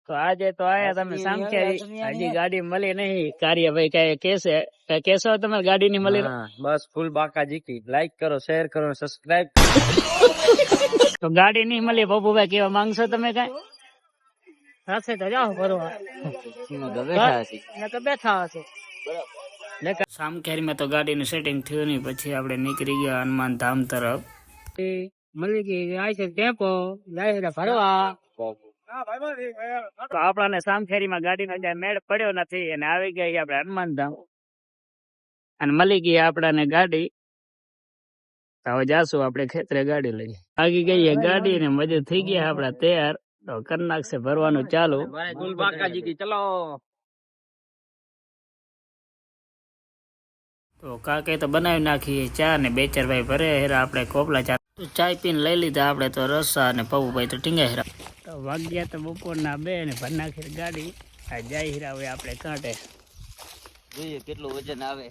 તો આજે તો આયા તમે સામખિયારી, હજી ગાડી મળી નહીં. કાર્યભાઈ કઈ કેસે કેશો તમારી ગાડી ની મળી? બસ ફૂલ બાકાજી કી લાઈક કરો, શેર કરો, સબસ્ક્રાઇબ. તો ગાડી નહીં મળી, બબુભાઈ કેવા માંગશો તમે કઈ? સાથે તો જાઓ ફરવા, બેઠા હશે. સામખિયારીમાં તો ગાડીનું સેટિંગ થયું નહીં, પછી આપણે નીકળી ગયા હનુમાન ધામ તરફ. મળી ગઈ જાય છે ટેમ્પો, જાય ફરવા. તો આપણાને સામખિયારીમાં ગાડીનો મેળ પડ્યો નથી અને આવી ગયા આપણે હનુમાન ધામ, અને મળી ગઈ આપણાને ગાડી. હવે જાશું આપણે ખેતરે ગાડી લઈ. આગી ગઈ ગાડી ને મજૂર થઈ ગયા આપડા તૈયાર. તો કરી નાખશે ભરવાનું ચાલુ. ફૂલ બાકાજી કી ચલો. તો કાકે તો બનાવી નાખીએ ચા ને 2-4 ભાઈ ભરે હેરા. આપણે કોપલા ચા ચાય પીને લઈ લીધા આપણે તો રસા, અને પપ્પુભાઈ તો ટીંગા હેરા. તો વાગ્યા તો બપોરના 2 ને ભર નાખી ગાડી. આ જાય હીરા હવે આપણે કાંટે જોઈએ કેટલું વજન આવે.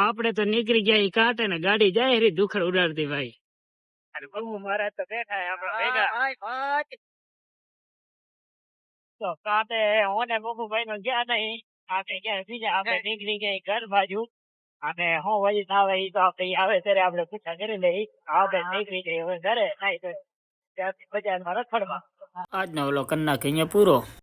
આપણે તો નીકળી ગયા કાંટે ને ગાડી જાય રી દુખડ ઉડાડતી ભાઈ. અને બહુ મારા તો બેઠા આપણા ભેગા. તો કાંટે ઓને બબુભાઈ નો ગયા નહીં, આપણે ગયા બીજા. આપણે નીકળી ગયા ઘર બાજુ, અને હું વળી આવે એ તો આપણે આવે ત્યારે આપણે પૂછા કરી લઈ. આપણે નીકળી ગઈ હવે ઘરે, નહીં તો ત્યાંથી બજારમાં રખડવા. આજનો ઓલો કરી નાખી અહીંયા પૂરો.